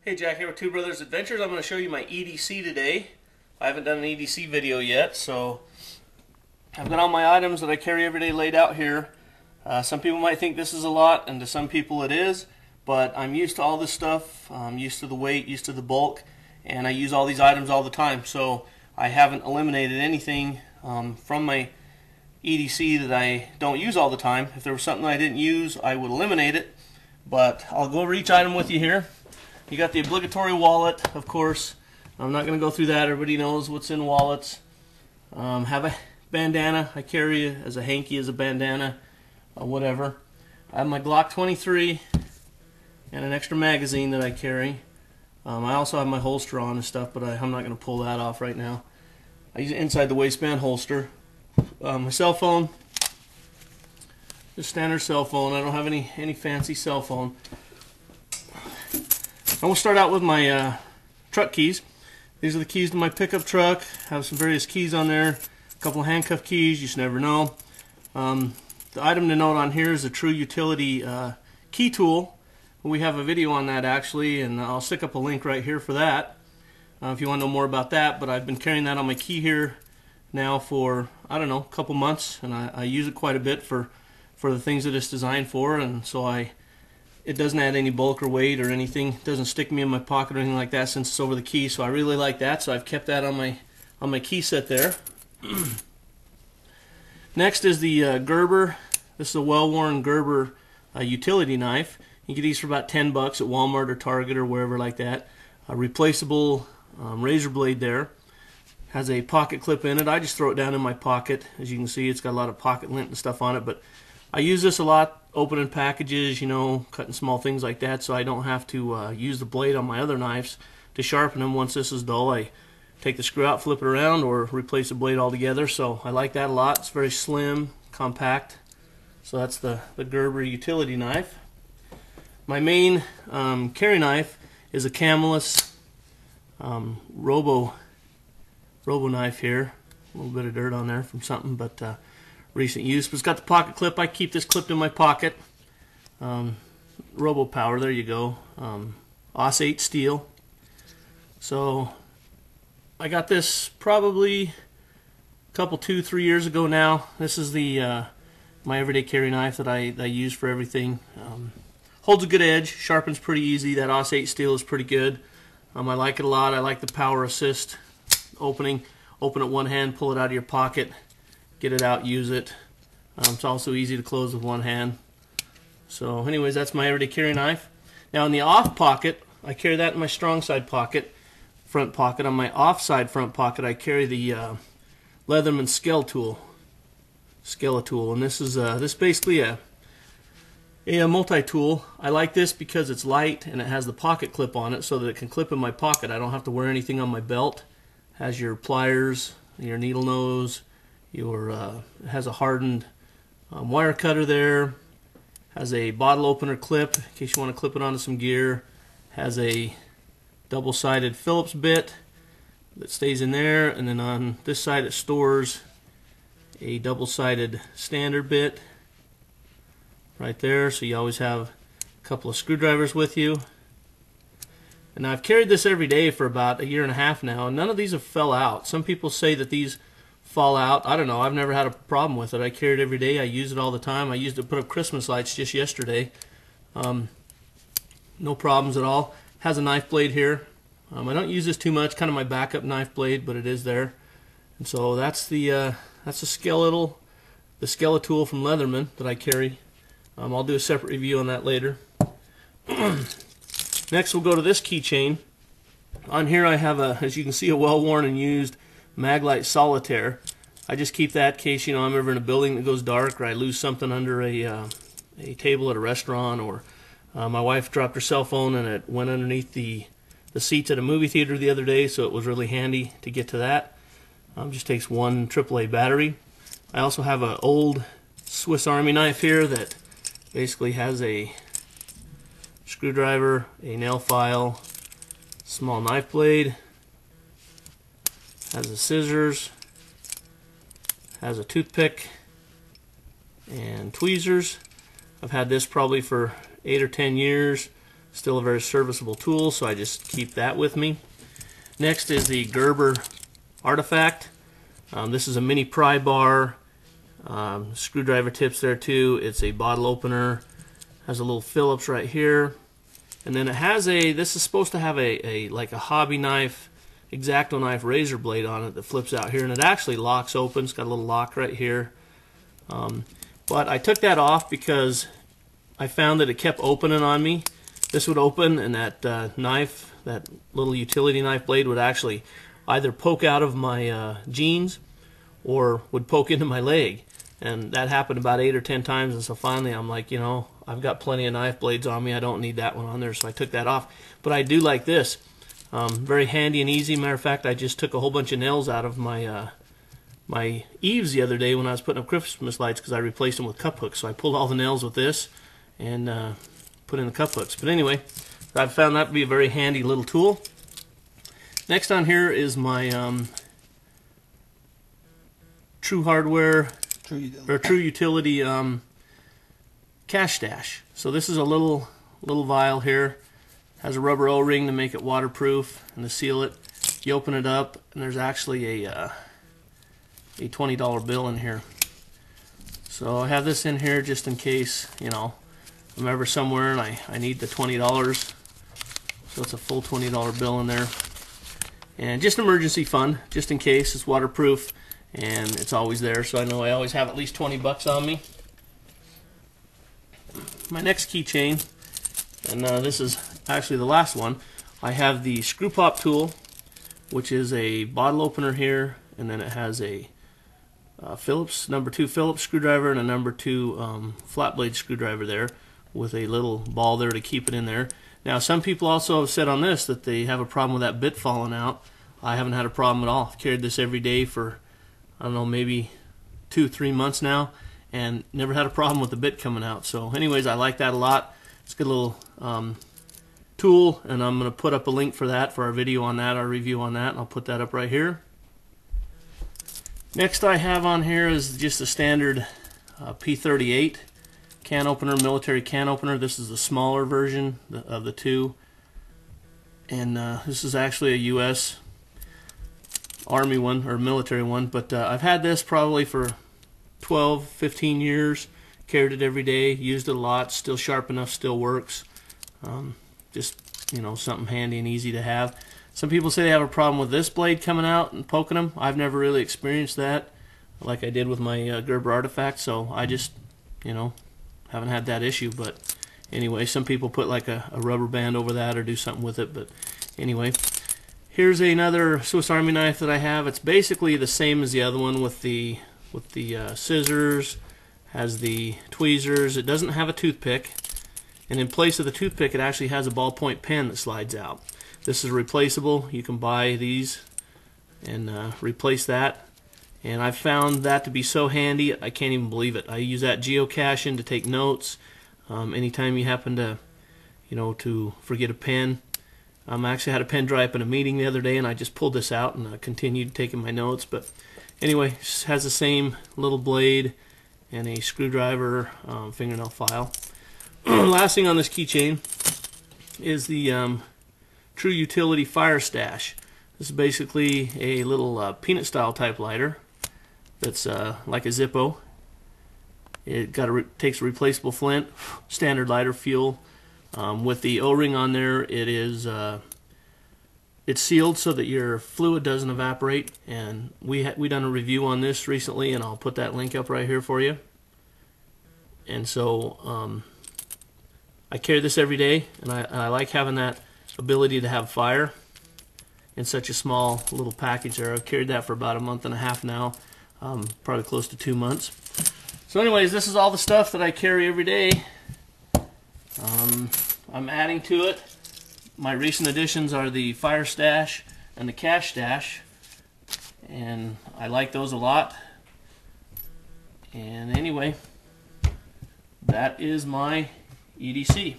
Hey, Jack here with Two Brothers Adventures. I'm going to show you my EDC today. I haven't done an EDC video yet, so I've got all my items that I carry every day laid out here. Some people might think this is a lot, and to some people it is, but I'm used to all this stuff. I'm used to the weight, used to the bulk, and I use all these items all the time, so I haven't eliminated anything from my EDC that I don't use all the time. If there was something I didn't use, I would eliminate it, but I'll go over each item with you here. You got the obligatory wallet, of course. I'm not going to go through that. Everybody knows what's in wallets. Have a bandana. I carry it as a hanky, as a bandana, whatever. I have my Glock 23 and an extra magazine that I carry. I also have my holster on and stuff, but I'm not going to pull that off right now. I use it inside the waistband holster. My cell phone, just standard cell phone. I don't have any fancy cell phone. I'm going to start out with my truck keys. These are the keys to my pickup truck. Have some various keys on there. A couple of handcuff keys, you just never know. The item to note on here is a true utility key tool. We have a video on that actually, and I'll stick up a link right here for that if you want to know more about that. But I've been carrying that on my key here now for, I don't know, a couple months, and I use it quite a bit for the things that it's designed for, and so it doesn't add any bulk or weight or anything. It doesn't stick me in my pocket or anything like that since it's over the key, so I really like that, so I've kept that on my key set there. Next is the Gerber. This is a well-worn Gerber utility knife. You get these for about 10 bucks at Walmart or Target or wherever like that. A replaceable razor blade there. Has a pocket clip in it. I just throw it down in my pocket. As you can see, it's got a lot of pocket lint and stuff on it, but I use this a lot opening packages, you know, cutting small things like that, so I don't have to use the blade on my other knives to sharpen them. Once this is dull, I take the screw out, flip it around, or replace the blade altogether, so I like that a lot. It's very slim, compact, so that's the Gerber utility knife. My main carry knife is a Camelus Robo knife here. A little bit of dirt on there from something, but recent use. But it's got the pocket clip. I keep this clipped in my pocket. Robo Power, there you go. AUS 8 steel. So I got this probably a couple, 2-3 years ago now. This is the my everyday carry knife that I use for everything. Holds a good edge, sharpens pretty easy. That AUS 8 steel is pretty good. I like it a lot. I like the power assist opening. Open it one hand, pull it out of your pocket, get it out, use it. It's also easy to close with one hand. So anyways, that's my everyday carry knife. Now in the off pocket, I carry that in my strong side pocket, front pocket. On my off side front pocket, I carry the Leatherman Skeletool, and this is basically a multi-tool. I like this because it's light and it has the pocket clip on it so that it can clip in my pocket. I don't have to wear anything on my belt. Has your pliers, your needle nose, it has a hardened wire cutter there, has a bottle opener clip in case you want to clip it onto some gear, has a double-sided Phillips bit that stays in there, and then on this side it stores a double-sided standard bit right there, so you always have a couple of screwdrivers with you. And I've carried this every day for about 1.5 years now, and none of these have fell out. Some people say that these fall out. I don't know. I've never had a problem with it. I carry it every day. I use it all the time. I used it to put up Christmas lights just yesterday. No problems at all. Has a knife blade here. I don't use this too much. Kind of my backup knife blade, but it is there. And so that's the Skeletool from Leatherman that I carry. I'll do a separate review on that later. Next we'll go to this keychain. On here I have, as you can see, a well-worn and used Maglite Solitaire. I just keep that in case, you know, I'm ever in a building that goes dark, or I lose something under a table at a restaurant, or my wife dropped her cell phone and it went underneath the seats at a movie theater the other day, so it was really handy to get to that. Just takes one AAA battery. I also have an old Swiss Army knife here that basically has a screwdriver, a nail file, small knife blade, has a scissors, has a toothpick, and tweezers. I've had this probably for 8 or 10 years. Still a very serviceable tool, so I just keep that with me. Next is the Gerber Artifact. This is a mini pry bar. Screwdriver tips there too. It's a bottle opener. Has a little Phillips right here. And then it has this is supposed to have like a hobby knife, X-Acto knife razor blade on it that flips out here, and it actually locks open. It's got a little lock right here. But I took that off because I found that it kept opening on me. This would open, and that knife, that little utility knife blade, would actually either poke out of my jeans or would poke into my leg. And that happened about 8 or 10 times, and so finally I'm like, you know, I've got plenty of knife blades on me. I don't need that one on there, so I took that off. But I do like this. Very handy and easy. Matter of fact, I just took a whole bunch of nails out of my my eaves the other day when I was putting up Christmas lights because I replaced them with cup hooks. So I pulled all the nails with this and put in the cup hooks. But anyway, I've found that to be a very handy little tool. Next on here is my True Utility cash stash. So this is a little vial here. Has a rubber O-ring to make it waterproof and to seal it. You open it up and there's actually a $20 bill in here. So I have this in here just in case, you know, I'm ever somewhere and I need the $20. So it's a full $20 bill in there. And just emergency fund, just in case. It's waterproof and it's always there, so I know I always have at least 20 bucks on me. My next keychain, and this is actually the last one, I have the screw pop tool, which is a bottle opener here, and then it has a Phillips, number 2 Phillips screwdriver and a number 2 flat blade screwdriver there with a little ball there to keep it in there. Now some people also have said on this that they have a problem with that bit falling out. I haven't had a problem at all. I've carried this every day for, I don't know, maybe 2-3 months now, and never had a problem with the bit coming out. So anyways, I like that a lot. It's a good little tool, and I'm going to put up a link for that, for our video on that, our review on that, and I'll put that up right here. Next I have on here is just a standard P38 can opener, military can opener. This is the smaller version of the two, and this is actually a U.S. Army one, or military one, but I've had this probably for 12-15 years, carried it every day, used it a lot, still sharp enough, still works. Just, you know, something handy and easy to have. Some people say they have a problem with this blade coming out and poking them. I've never really experienced that like I did with my Gerber Artifact, so I just, you know, haven't had that issue. But anyway, some people put like a rubber band over that or do something with it. But anyway, here's another Swiss Army knife that I have. It's basically the same as the other one with the scissors, has the tweezers. It doesn't have a toothpick, and in place of the toothpick it actually has a ballpoint pen that slides out. This is replaceable. You can buy these and replace that, and I've found that to be so handy I can't even believe it. I use that geocaching to take notes. Anytime you happen to, you know, to forget a pen. I actually had a pen dry up in a meeting the other day, and I just pulled this out and continued taking my notes. But anyway, it has the same little blade and a screwdriver, fingernail file. Last thing on this keychain is the True Utility Fire Stash. This is basically a little peanut style type lighter that's like a Zippo. It takes a replaceable flint, standard lighter fuel. With the O-ring on there, it's sealed so that your fluid doesn't evaporate, and we done a review on this recently, and I'll put that link up right here for you. And so I carry this every day, and I like having that ability to have fire in such a small little package there. I've carried that for about a month and a half now, probably close to 2 months. So anyways, this is all the stuff that I carry every day. I'm adding to it. My recent additions are the Fire Stash and the Cash Stash, and I like those a lot. And anyway, that is my EDC.